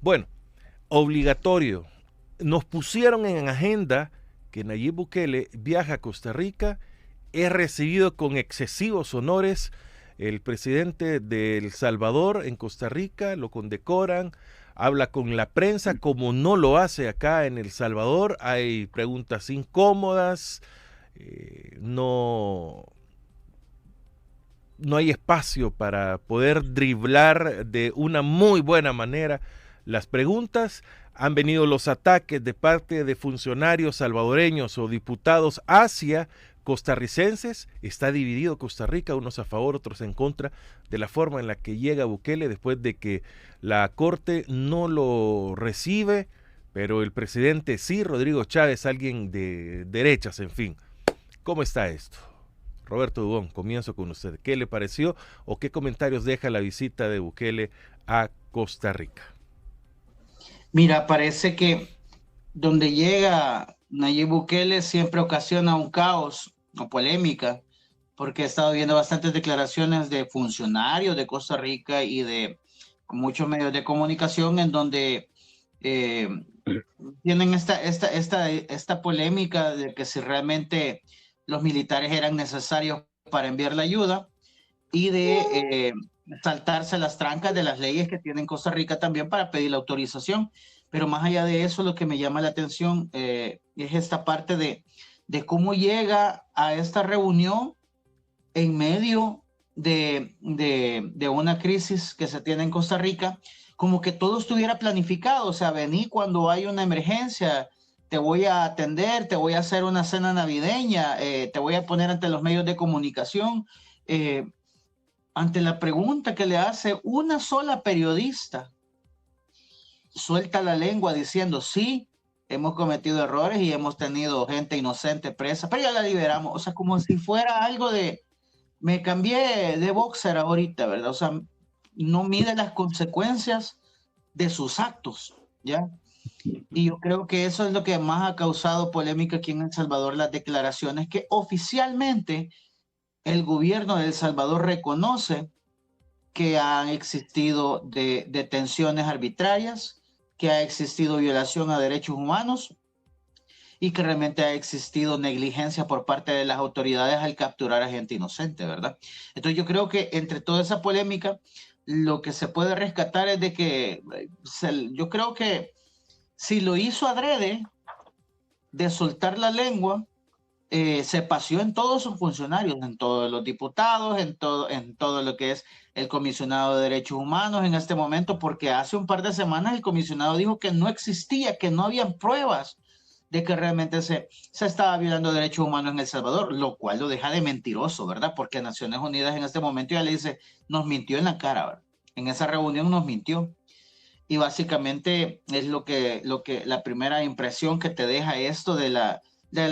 Bueno, obligatorio. Nos pusieron en agenda que Nayib Bukele viaja a Costa Rica, es recibido con excesivos honores. El presidente de El Salvador en Costa Rica lo condecoran, habla con la prensa como no lo hace acá en El Salvador. Hay preguntas incómodas, no, no hay espacio para poder driblar de una muy buena manera las preguntas. Han venido los ataques de parte de funcionarios salvadoreños o diputados hacia costarricenses. Está dividido Costa Rica, unos a favor, otros en contra de la forma en la que llega Bukele después de que la Corte no lo recibe, pero el presidente sí, Rodrigo Chávez, alguien de derechas, en fin. ¿Cómo está esto? Roberto Dubón, comienzo con usted. ¿Qué le pareció o qué comentarios deja la visita de Bukele a Costa Rica? Mira, parece que donde llega Nayib Bukele siempre ocasiona un caos o polémica, porque he estado viendo bastantes declaraciones de funcionarios de Costa Rica y de muchos medios de comunicación en donde eh, tienen esta polémica de que si realmente los militares eran necesarios para enviar la ayuda y de saltarse las trancas de las leyes que tiene Costa Rica también para pedir la autorización. Pero más allá de eso, lo que me llama la atención es esta parte de cómo llega a esta reunión en medio de una crisis que se tiene en Costa Rica, como que todo estuviera planificado. O sea, vení cuando hay una emergencia, te voy a atender, te voy a hacer una cena navideña, te voy a poner ante los medios de comunicación. Eh, Ante la pregunta que le hace una sola periodista, suelta la lengua diciendo, sí, hemos cometido errores y hemos tenido gente inocente presa, pero ya la liberamos. O sea, como si fuera algo de, me cambié de boxer ahorita, ¿verdad? O sea, no mide las consecuencias de sus actos, ¿ya? Y yo creo que eso es lo que más ha causado polémica aquí en El Salvador, las declaraciones que oficialmente el gobierno de El Salvador reconoce que han existido detenciones arbitrarias, que ha existido violación a derechos humanos y que realmente ha existido negligencia por parte de las autoridades al capturar a gente inocente, ¿verdad? Entonces yo creo que entre toda esa polémica, lo que se puede rescatar es de que yo creo que si lo hizo adrede de soltar la lengua, se paseó en todos sus funcionarios, en todos los diputados, en todo lo que es el comisionado de derechos humanos en este momento, porque hace un par de semanas el comisionado dijo que no existía, que no habían pruebas de que realmente se estaba violando derechos humanos en El Salvador, lo cual lo deja de mentiroso, ¿verdad? Porque Naciones Unidas en este momento ya le dice, nos mintió en la cara, ¿verdad? En esa reunión nos mintió. Y básicamente es lo que la primera impresión que te deja esto de la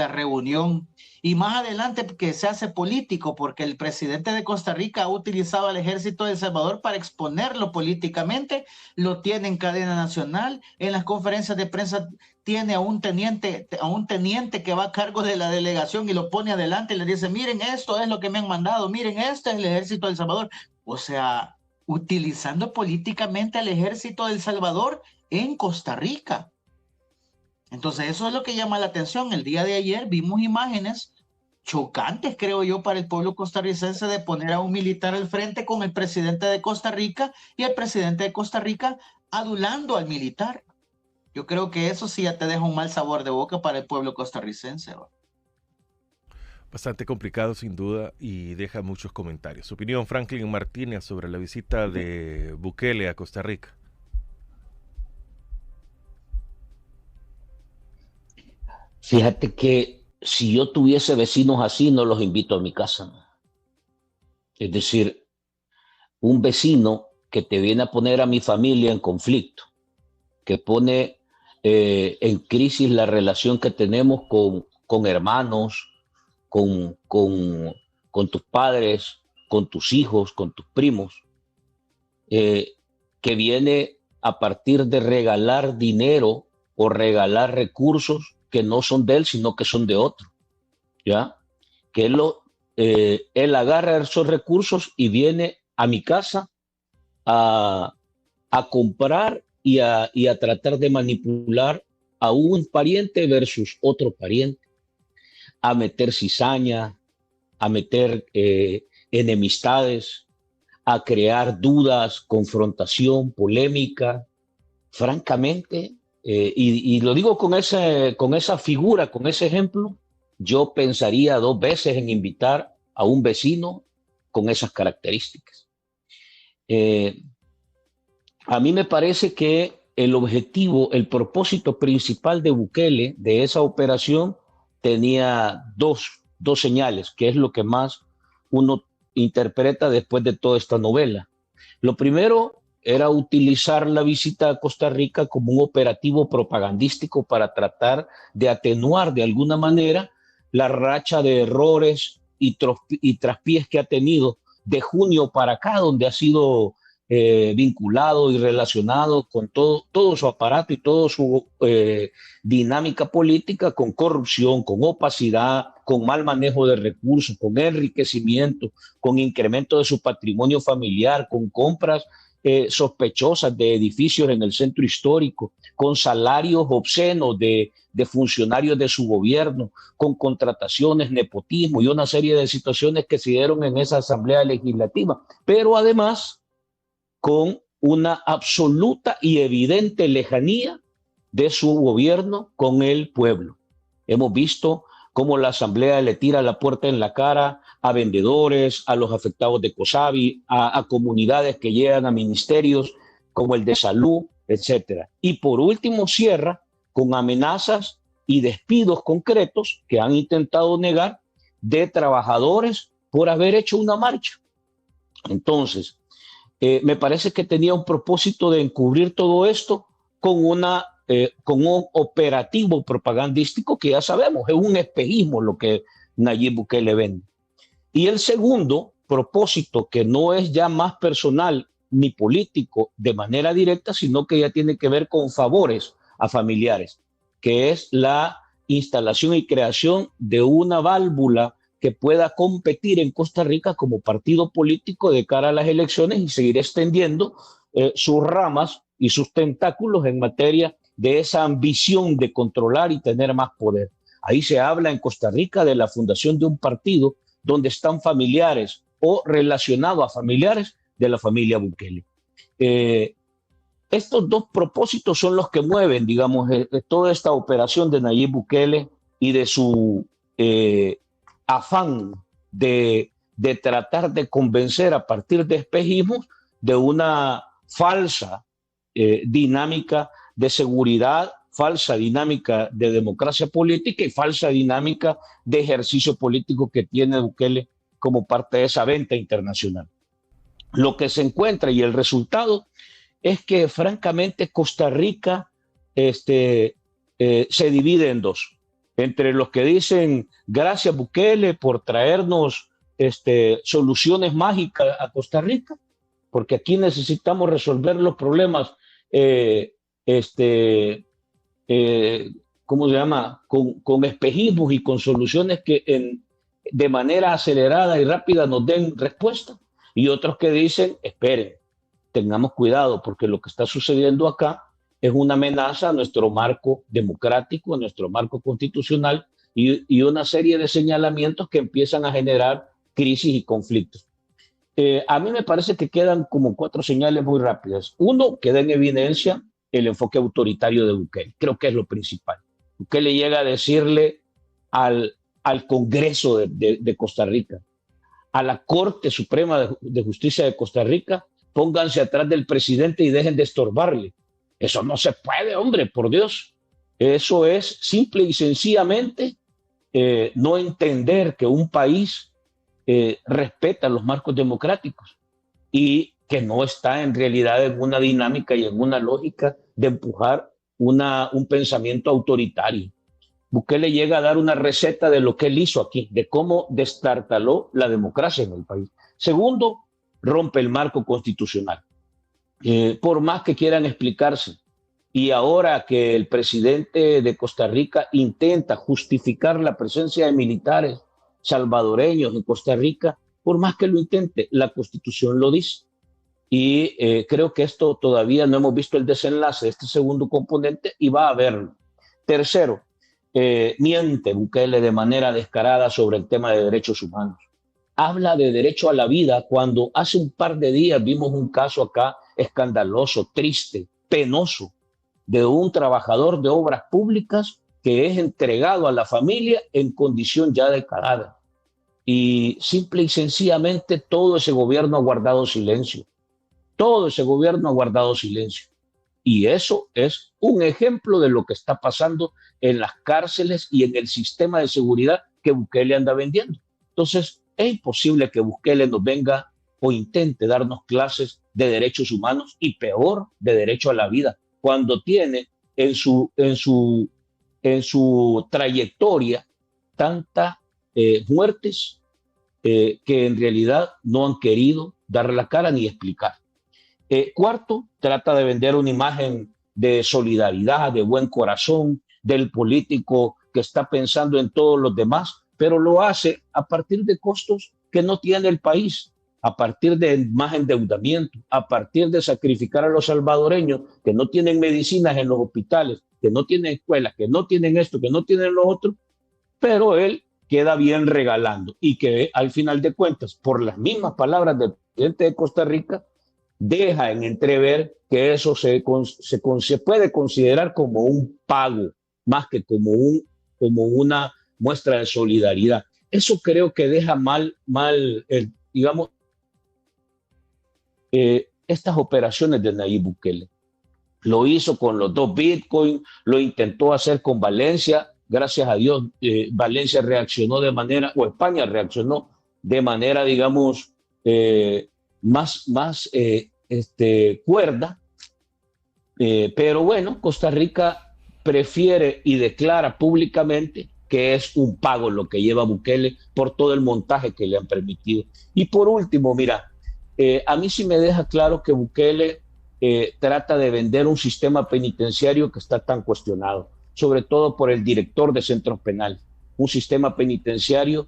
reunión. Y más adelante que se hace político, porque el presidente de Costa Rica ha utilizado al ejército de El Salvador para exponerlo políticamente, lo tiene en cadena nacional, en las conferencias de prensa tiene a un teniente que va a cargo de la delegación y lo pone adelante y le dice, miren, esto es lo que me han mandado, miren, este es el ejército de El Salvador. O sea, utilizando políticamente al ejército de El Salvador en Costa Rica. Entonces, eso es lo que llama la atención. El día de ayer vimos imágenes chocantes, creo yo, para el pueblo costarricense de poner a un militar al frente con el presidente de Costa Rica y el presidente de Costa Rica adulando al militar. Yo creo que eso sí ya te deja un mal sabor de boca para el pueblo costarricense, ¿va? Bastante complicado sin duda y deja muchos comentarios. Su opinión, Franklin Martínez, sobre la visita de Bukele a Costa Rica. Fíjate que si yo tuviese vecinos así, no los invito a mi casa. Es decir, un vecino que te viene a poner a mi familia en conflicto, que pone en crisis la relación que tenemos con hermanos, con tus padres, con tus hijos, con tus primos, eh, que viene a partir de regalar dinero o regalar recursos que no son de él, sino que son de otro, ¿ya? Que él agarra esos recursos y viene a mi casa a, a comprar y a tratar de manipular a un pariente versus otro pariente, a meter cizaña, a meter enemistades, a crear dudas, confrontación, polémica. Francamente, y lo digo con esa figura, con ese ejemplo, yo pensaría 2 veces en invitar a un vecino con esas características. A mí me parece que el objetivo, el propósito principal de Bukele, de esa operación, tenía dos señales, que es lo que más uno interpreta después de toda esta novela. Lo primero era utilizar la visita a Costa Rica como un operativo propagandístico para tratar de atenuar de alguna manera la racha de errores y traspiés que ha tenido de junio para acá, donde ha sido vinculado y relacionado con todo su aparato y toda su dinámica política, con corrupción, con opacidad, con mal manejo de recursos, con enriquecimiento, con incremento de su patrimonio familiar, con compras sospechosas de edificios en el centro histórico, con salarios obscenos de funcionarios de su gobierno, con contrataciones, nepotismo y una serie de situaciones que se dieron en esa asamblea legislativa, pero además con una absoluta y evidente lejanía de su gobierno con el pueblo. Hemos visto cómo la asamblea le tira la puerta en la cara a vendedores, a los afectados de COSAVI, a comunidades que llegan a ministerios como el de salud, etcétera. Y por último cierra con amenazas y despidos concretos que han intentado negar de trabajadores por haber hecho una marcha. Entonces, me parece que tenía un propósito de encubrir todo esto con un operativo propagandístico que ya sabemos, es un espejismo lo que Nayib Bukele vende. Y el segundo propósito, que no es ya más personal ni político de manera directa, sino que ya tiene que ver con favores a familiares, que es la instalación y creación de una válvula que pueda competir en Costa Rica como partido político de cara a las elecciones y seguir extendiendo sus ramas y sus tentáculos en materia de esa ambición de controlar y tener más poder. Ahí se habla en Costa Rica de la fundación de un partido donde están familiares o relacionados a familiares de la familia Bukele. Estos dos propósitos son los que mueven, digamos, toda esta operación de Nayib Bukele y de su afán de tratar de convencer a partir de espejismos de una falsa dinámica de seguridad, falsa dinámica de democracia política y falsa dinámica de ejercicio político que tiene Bukele como parte de esa venta internacional. Lo que se encuentra y el resultado es que francamente Costa Rica se divide en dos. Entre los que dicen gracias Bukele por traernos soluciones mágicas a Costa Rica, porque aquí necesitamos resolver los problemas ¿cómo se llama? Con espejismos y con soluciones que de manera acelerada y rápida nos den respuesta. Y otros que dicen, esperen, tengamos cuidado, porque lo que está sucediendo acá es una amenaza a nuestro marco democrático, a nuestro marco constitucional y una serie de señalamientos que empiezan a generar crisis y conflictos. A mí me parece que quedan como 4 señales muy rápidas. Uno, queda en evidencia el enfoque autoritario de Bukele. Creo que es lo principal. Bukele llega a decirle al Congreso de Costa Rica, a la Corte Suprema de Justicia de Costa Rica, pónganse atrás del presidente y dejen de estorbarle. Eso no se puede, hombre, por Dios. Eso es simple y sencillamente no entender que un país respeta los marcos democráticos y que no está en realidad en una dinámica y en una lógica de empujar un pensamiento autoritario. Bukele llega a dar una receta de lo que él hizo aquí, de cómo destartaló la democracia en el país. Segundo, rompe el marco constitucional. Por más que quieran explicarse, y ahora que el presidente de Costa Rica intenta justificar la presencia de militares salvadoreños en Costa Rica, por más que lo intente, la Constitución lo dice. y creo que esto todavía no hemos visto el desenlace de este segundo componente y va a haberlo. Tercero, miente Bukele de manera descarada sobre el tema de derechos humanos. Habla de derecho a la vida cuando hace un par de días vimos un caso acá escandaloso, triste, penoso, de un trabajador de obras públicas que es entregado a la familia en condición ya de cadáver. Y simple y sencillamente todo ese gobierno ha guardado silencio. Todo ese gobierno ha guardado silencio. Y eso es un ejemplo de lo que está pasando en las cárceles y en el sistema de seguridad que Bukele anda vendiendo. Entonces, es imposible que Bukele nos venga o intente darnos clases de derechos humanos y peor, de derecho a la vida, cuando tiene en su trayectoria tantas muertes que en realidad no han querido dar la cara ni explicar. Cuarto, trata de vender una imagen de solidaridad, de buen corazón, del político que está pensando en todos los demás, pero lo hace a partir de costos que no tiene el país, a partir de más endeudamiento, a partir de sacrificar a los salvadoreños que no tienen medicinas en los hospitales, que no tienen escuelas, que no tienen esto, que no tienen lo otro, pero él queda bien regalando y que al final de cuentas, por las mismas palabras del presidente de Costa Rica, deja en entrever que eso se puede considerar como un pago, más que como una muestra de solidaridad. Eso creo que deja mal digamos, estas operaciones de Nayib Bukele. Lo hizo con los 2 Bitcoin, lo intentó hacer con Valencia. Gracias a Dios, Valencia reaccionó de manera, o España reaccionó de manera, digamos, más cuerda. Pero bueno, Costa Rica prefiere y declara públicamente que es un pago lo que lleva Bukele por todo el montaje que le han permitido. Y por último, mira, a mí sí me deja claro que Bukele trata de vender un sistema penitenciario que está tan cuestionado, sobre todo por el director de centros penales. Un sistema penitenciario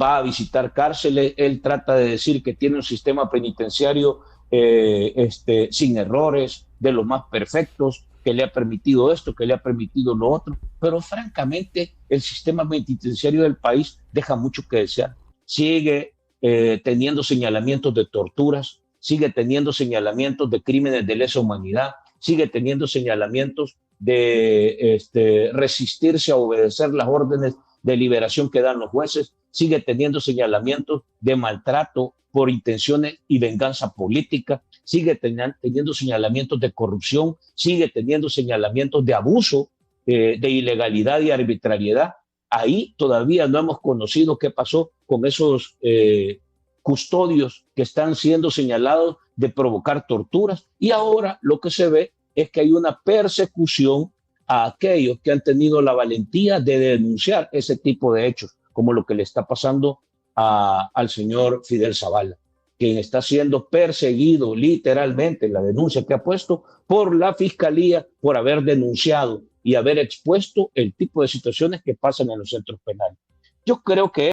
va a visitar cárceles, él trata de decir que tiene un sistema penitenciario sin errores, de los más perfectos, que le ha permitido esto, que le ha permitido lo otro, pero francamente el sistema penitenciario del país deja mucho que desear. Sigue teniendo señalamientos de torturas, sigue teniendo señalamientos de crímenes de lesa humanidad, sigue teniendo señalamientos de resistirse a obedecer las órdenes de liberación que dan los jueces, sigue teniendo señalamientos de maltrato por intenciones y venganza política, sigue teniendo señalamientos de corrupción, sigue teniendo señalamientos de abuso, de ilegalidad y arbitrariedad. Ahí todavía no hemos conocido qué pasó con esos custodios que están siendo señalados de provocar torturas, y ahora lo que se ve es que hay una persecución a aquellos que han tenido la valentía de denunciar ese tipo de hechos, como lo que le está pasando al señor Fidel Zavala, quien está siendo perseguido literalmente en la denuncia que ha puesto por la fiscalía por haber denunciado y haber expuesto el tipo de situaciones que pasan en los centros penales. Yo creo que